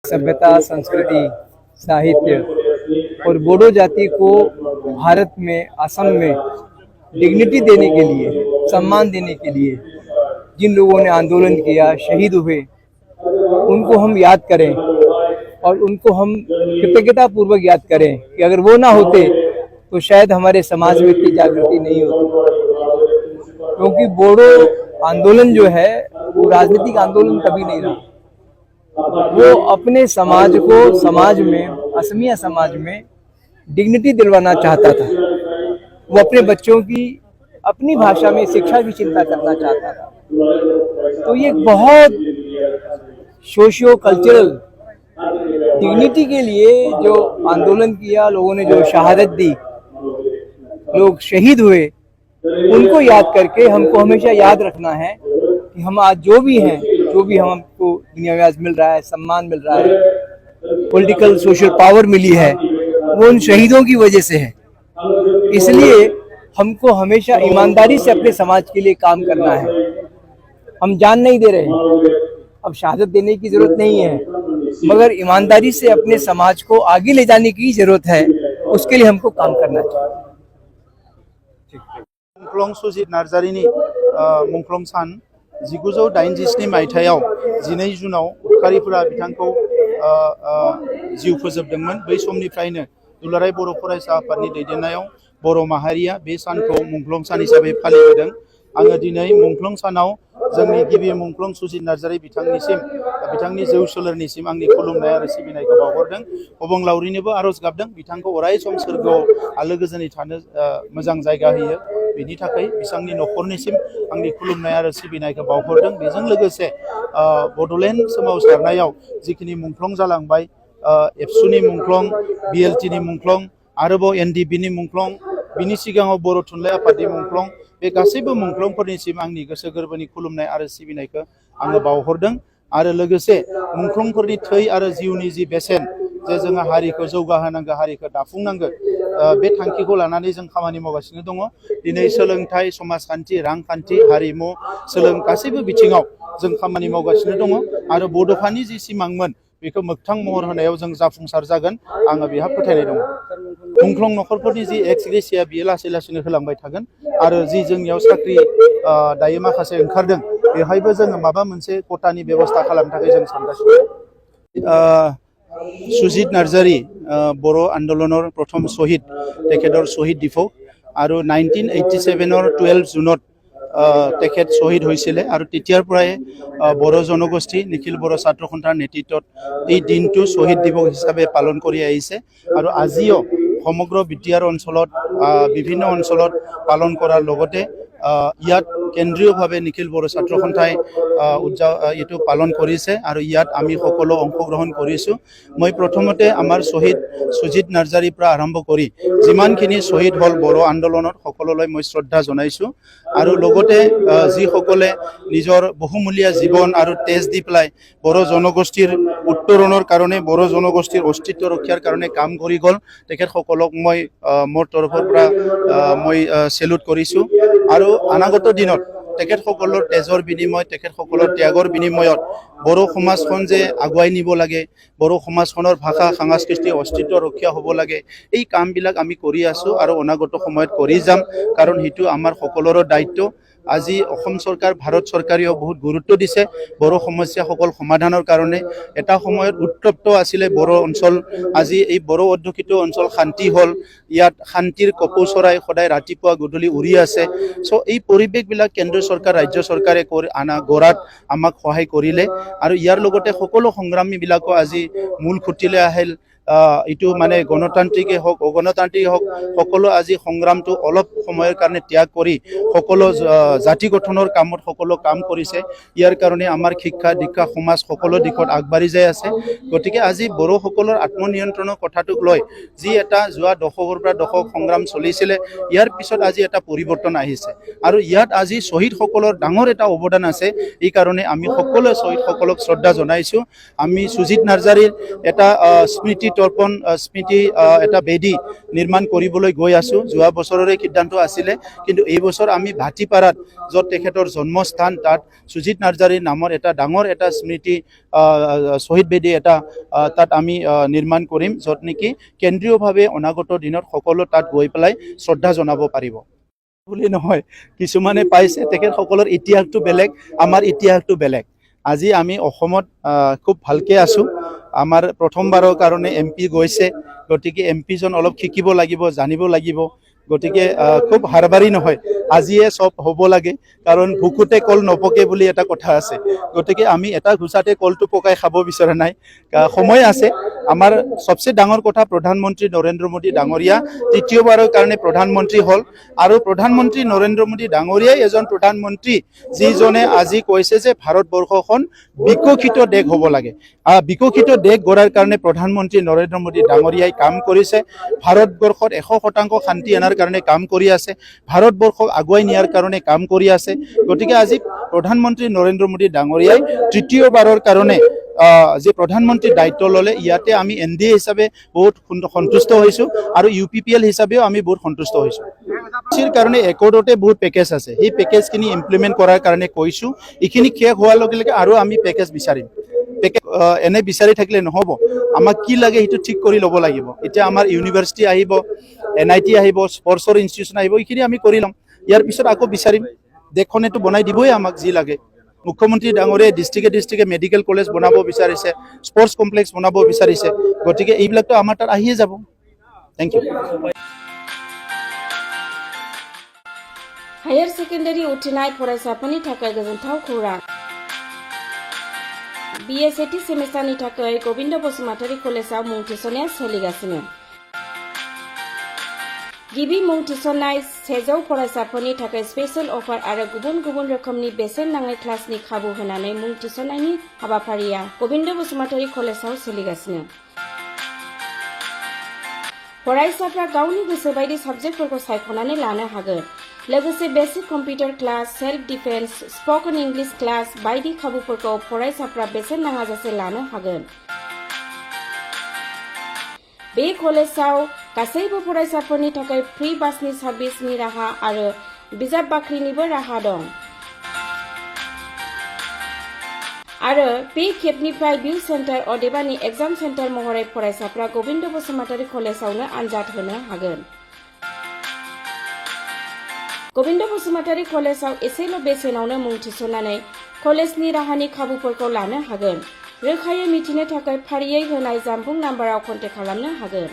सभ्यता, संस्कृति, साहित्य और बोडो जाति को भारत में, असम में डिग्निटी देने के लिए, सम्मान देने के लिए जिन लोगों ने आंदोलन किया, शहीद हुए, उनको हम याद करें और उनको हम कृतज्ञता पूर्वक याद करें कि अगर वो ना होते तो शायद हमारे समाज में इतनी जागृति नहीं होती। क्योंकि बोडो आंदोलन जो है वो राजनीतिक आंदोलन कभी नहीं रहा। वो अपने समाज को, समाज में, असमिया समाज में डिग्निटी दिलवाना चाहता था। वो अपने बच्चों की अपनी भाषा में शिक्षा की चिंता करना चाहता था। तो ये बहुत सोशियो कल्चरल डिग्निटी के लिए जो आंदोलन किया, लोगों ने जो शहादत दी, लोग शहीद हुए, उनको याद करके हमको हमेशा याद रखना है कि हम आज जो भी हैं, जो भी हमको दुनिया में आज मिल रहा है, सम्मान मिल रहा है, पॉलिटिकल सोशल पावर मिली है, वो उन शहीदों की वजह से है। इसलिए हमको हमेशा ईमानदारी से अपने समाज के लिए काम करना है। हम जान नहीं दे रहे हैं, अब शहादत देने की जरूरत नहीं है, मगर ईमानदारी से अपने समाज को आगे ले जाने की जरूरत है। उसके लिए हमको काम करना चाहिए। मुंख्लं सुजित नार्जारिनि मुंख्लं सान 1987 मायथाइयाव 12 जुनाव उदखारिफोरा बिथांखौ जिउ फोजोबदोंमोन। बै समनिफ्रायनो दुलाराय बर' फरायसा आफादनि दैदेननायाव बर' माहारिया बे सानखौ मुंख्लं सान हिसाबै फालिबोदों। आङो दिनै मुंख्लं सानाव जोंनि गिबि मुंख्लं सुजित नार्जारि बिथांनिसिम, बिथांनि जौ सोलेरनिसिम आंनि खुलुमनाय आरो सिबिनायखौ बावहरदों। अबंलावरिनोबो आरज गाबदों बिथांखौ अराय सम सोरगोआव आलो गोजोनै थानो मोजां जायगा होयो, बेनि थाखाय बिथांनि न'खरनिसिम आंनि खुलुमनाय आरो सिबिनायखौ बावहरदों। बेजों लोगोसे बड'लेण्ड सोमावसारनायाव जिखिनि मुंख्लं जालांबाय, एबसुनि मुंख्लं, बिएलटिनि मुंख्लं, आरोबाव एनडिबिनि मुंख्लं, बिनि सिगाङाव बर' थुनलाइ आफादनि मुंख्लं, बे गासैबो मुंख्लंफोरनिसिम आंनि गोसो गोरबोनि खुलुमनाय आरो सिबिनायखौ आङो बावहरदों। आरो लोगोसे मुंख्लंफोरनि थै आरो जिउनि जि बेसेन, जे जोङो हारिखौ जौगाहोनांगौ, हारिखौ दाफुंनांगौ, बे थांखिखौ लानानै जों खामानि मावगासिनो दङ। दिनै सोलोंथाइ, समाजखान्थि, रांखान्थि, हारिमु, गासैबो बिथिङाव जों खामानि मावगासिनो दङ। आरो बड'फानि जि सिमांमोन बेखौ मोगथां महर होनायाव जों जाफुंसार जागोन, आङो बेहा फोथायनाय दङ। मुंख्लं न'खरफोरनि जि एक्स ग्रेसिया बियो लासै लासैनो होलांबाय थागोन। आरो जि जोंनियाव साख्रि दायो माखासे ओंखारदों, बेवहायबो जोङो माबा मोनसे खथानि बेबस्था खालामनो थाखाय जों सानगासिनो। सुजित नार्जारि बर' आन्दोलনৰ प्रथम शहीद, तेखेतर शहीद दिवस আৰু 1987 12 জুনত তেখেত শহীদ হৈছিলে। আৰু তেতিয়াৰ পৰাই বড়ো জনগোষ্ঠী, নিখিল বড়ো ছাত্ৰ সন্থাৰ নেতৃত্বত এই দিনটো শহীদ দিৱস হিচাপে পালন কৰি আহিছে। আৰু আজিও সমগ্ৰ বিটিআৰ অঞ্চলত, বিভিন্ন অঞ্চলত পালন কৰাৰ লগতে ইয়াত কেন্দ্ৰীয়ভাৱে নিখিল বড়ো ছাত্ৰ সন্থাই এইটো পালন কৰিছে। আৰু ইয়াত আমি সকলো অংশগ্ৰহণ কৰিছোঁ। মই প্ৰথমতে আমাৰ শ্বহীদ সুজিত নাৰ্জাৰিৰ পৰা আৰম্ভ কৰি যিমানখিনি শ্বহীদ হ'ল বড়ো আন্দোলনত, সকলোলৈ মই শ্ৰদ্ধা জনাইছোঁ। আৰু লগতে যিসকলে নিজৰ বহুমূলীয়া জীৱন আৰু তেজ দি পেলাই বড়ো জনগোষ্ঠীৰ উত্তৰণৰ কাৰণে, বড়ো জনগোষ্ঠীৰ অস্তিত্ব ৰক্ষাৰ কাৰণে কাম কৰি গ'ল, তেখেতসকলক মই মোৰ তৰফৰ পৰা মই চেলুট কৰিছোঁ। আৰু অনাগত দিনত তেখেতসকলৰ তেজৰ বিনিময়, তেখেতসকলৰ ত্যাগৰ বিনিময়ত বড়ো সমাজখন যে আগুৱাই নিব লাগে, বড়ো সমাজখনৰ ভাষা, সাংস্কৃতিক অস্তিত্ব ৰক্ষা হ'ব লাগে, এই কামবিলাক আমি কৰি আছোঁ আৰু অনাগত সময়ত কৰি যাম। কাৰণ সেইটো আমাৰ সকলোৰে দায়িত্ব। আজি অসম চৰকাৰ, ভাৰত চৰকাৰেও বহুত গুৰুত্ব দিছে বড়ো সমস্যাসকল সমাধানৰ কাৰণে। এটা সময়ত উত্তপ্ত আছিলে বড়ো অঞ্চল, আজি এই বড়ো অধ্যুষিত অঞ্চল শান্তি হ'ল। ইয়াত শান্তিৰ কপৌ চৰাই সদায় ৰাতিপুৱা গধূলি উৰি আছে। চ' এই পৰিৱেশবিলাক কেন্দ্ৰ চৰকাৰ, ৰাজ্য চৰকাৰে গঢ়াত আমাক সহায় কৰিলে। আৰু ইয়াৰ লগতে সকলো সংগ্ৰামীবিলাকো আজি মূল খুঁটিলৈ আহিল। এইটো মানে গণতান্ত্ৰিকেই হওক, অগণতান্ত্ৰিকেই হওক, সকলো আজি সংগ্ৰামটো অলপ সময়ৰ কাৰণে ত্যাগ কৰি সকলো জাতি গঠনৰ কামত সকলো কাম কৰিছে। ইয়াৰ কাৰণে আমাৰ শিক্ষা দীক্ষা সমাজ সকলো দিশত আগবাঢ়ি যাই আছে। গতিকে আজি বড়োসকলৰ আত্মনিয়ন্ত্ৰণৰ কথাটোক লৈ যি এটা যোৱা দশকৰ পৰা দশক সংগ্ৰাম চলিছিলে, ইয়াৰ পিছত আজি এটা পৰিৱৰ্তন আহিছে। আৰু ইয়াত আজি শ্বহীদসকলৰ ডাঙৰ এটা অৱদান আছে। এই কাৰণে আমি সকলোৱে শ্বহীদসকলক শ্ৰদ্ধা জনাইছোঁ। আমি সুজিত নাৰ্জাৰিৰ এটা স্মৃতিত অগ্নিতৰ্পণ স্মৃতি এটা বেদী নিৰ্মাণ কৰিবলৈ গৈ আছোঁ। যোৱা বছৰৰে সিদ্ধান্ত আছিলে, কিন্তু এই বছৰ আমি ভাটিপাৰাত য'ত তেখেতৰ জন্মস্থান তাত সুজিত নাৰ্জাৰীৰ নামৰ এটা ডাঙৰ এটা স্মৃতি শ্বহীদ বেদী এটা তাত আমি নিৰ্মাণ কৰিম, য'ত নেকি কেন্দ্ৰীয়ভাৱে অনাগত দিনত সকলো তাত গৈ পেলাই শ্ৰদ্ধা জনাব পাৰিব বুলি নহয়। কিছুমানে পাইছে তেখেতসকলৰ ইতিহাসটো বেলেগ, আমাৰ ইতিহাসটো বেলেগ। আজি আমি অসমত খুব ভালকৈ আছোঁ। আমাৰ প্ৰথমবাৰৰ কাৰণে MP গৈছে, গতিকে MP জন অলপ শিকিব লাগিব, জানিব লাগিব। গতিকে খুব হাৰবাৰী নহয়, আজিয়ে চব হ'ব লাগে, কাৰণ ভুকুতে কল নপকে বুলি এটা কথা আছে। গতিকে আমি এটা ঘোচাতে কলটো পকাই খাব বিচৰা নাই, সময় আছে। আমাৰ সবচে ডাঙৰ কথা প্ৰধানমন্ত্ৰী নৰেন্দ্ৰ মোদী ডাঙৰীয়া তৃতীয়বাৰৰ কাৰণে প্ৰধানমন্ত্ৰী হ'ল, আৰু প্ৰধানমন্ত্ৰী নৰেন্দ্ৰ মোদী ডাঙৰীয়াই এজন প্ৰধানমন্ত্ৰী যিজনে আজি কৈছে যে ভাৰতবৰ্ষখন বিকশিত দেশ হ'ব লাগে। বিকশিত দেশ গঢ়াৰ কাৰণে প্ৰধানমন্ত্ৰী নৰেন্দ্ৰ মোদী ডাঙৰীয়াই কাম কৰিছে। ভাৰতবৰ্ষত 100% শান্তি অনাৰ কাৰণে কাম কৰি আছে, ভাৰতবৰ্ষক আগুৱাই নিয়াৰ কাৰণে কাম কৰি আছে। গতিকে আজি প্ৰধানমন্ত্ৰী নৰেন্দ্ৰ মোদী ডাঙৰীয়াই তৃতীয়বাৰৰ কাৰণে যে প্ৰধানমন্ত্ৰীৰ দায়িত্ব ল'লে, ইয়াতে আমি NDA হিচাপে বহুত সন্তুষ্ট হৈছোঁ, আৰু UPPL হিচাপেও আমি বহুত সন্তুষ্ট হৈছোঁ। কাৰণে একৰ্ডতে বহুত পেকেজ আছে, সেই পেকেজখিনি ইমপ্লিমেণ্ট কৰাৰ কাৰণে কৈছোঁ। এইখিনি শেষ হোৱাৰ লগে লগে আৰু আমি পেকেজ বিচাৰিম। এনে বিচাৰি থাকিলে নহ'ব, আমাক কি লাগে সেইটো ঠিক কৰি ল'ব লাগিব। এতিয়া আমাৰ ইউনিভাৰ্চিটি আহিব, NIT আহিব, স্পৰ্টছৰ ইনষ্টিটিউশ্যন আহিব, এইখিনি আমি কৰি ল'ম। ইয়াৰ পিছত আকৌ বিচাৰিম, দেশখনেতো বনাই দিবই আমাক যি লাগে। মুখ্যমন্ত্ৰী ডাঙৰীয়াই ডিষ্ট্ৰিক্টে মেডিকেল কলেজ বনাব বিচাৰিছে, স্পৰ্টছ কমপ্লেক্স বনাব বিচাৰিছে, গতিকে এইবিলাকতো আমাৰ তাত আহিয়ে যাব। Thank you. हायर सेकेन्डारि उथ्रिनाय फरायसाफोरनि थाखाय गोजोनथाव खौरां। BSAT सेमिस्टारनि थाखाय गोविन्द बसुमतारी कलेजाव मुं थिसननाया सोलिगासिनो। गिबि मुं थिसननाय 100 फरायसाफोरनि थाखाय स्पेशल अफार आरो गुबुन गुबुन रोखोमनि बेसेन नाङै क्लासनि खाबु होनानै मुं थिसननायनि हाबाफारिया गोविन्द बसुमतारी कलेजाव सोलिगासिनो। फरायसाफ्रा गावनि गोसो बायदि साबजेक्टफोरखौ सायख'नानै लानो हागोन। लोगोसे basic computer class, self defence, spoken English class बायदि खाबुफोरखौ फरायसाफ्रा बेसेन नाङाजासे लानो हागोन। बे कलेजाव गासैबो फरायसाफोरनि थाखाय फ्री बासनि सार्भिसनि राहा आरो बिजाब बाख्रिनिबो राहा दं। आरो बे खेबनिफ्राय बिउ सेन्टार अदेबानि एग्जाम सेन्टार महरै फरायसाफ्रा गोविन्द बसुमतारी कलेजावनो आनजाद होनो हागोन। गोविन्द बसुमतारी कलेजाव एसेल' बेसेनावनो मुं थिसननानै कलेजनि राहानि खाबुफोरखौ लानो हागोन। रोखायै मिथिनो थाखाय फारियै होनाय जानबुं नाम्बाराव कन्टेक्ट खालामनो हागोन।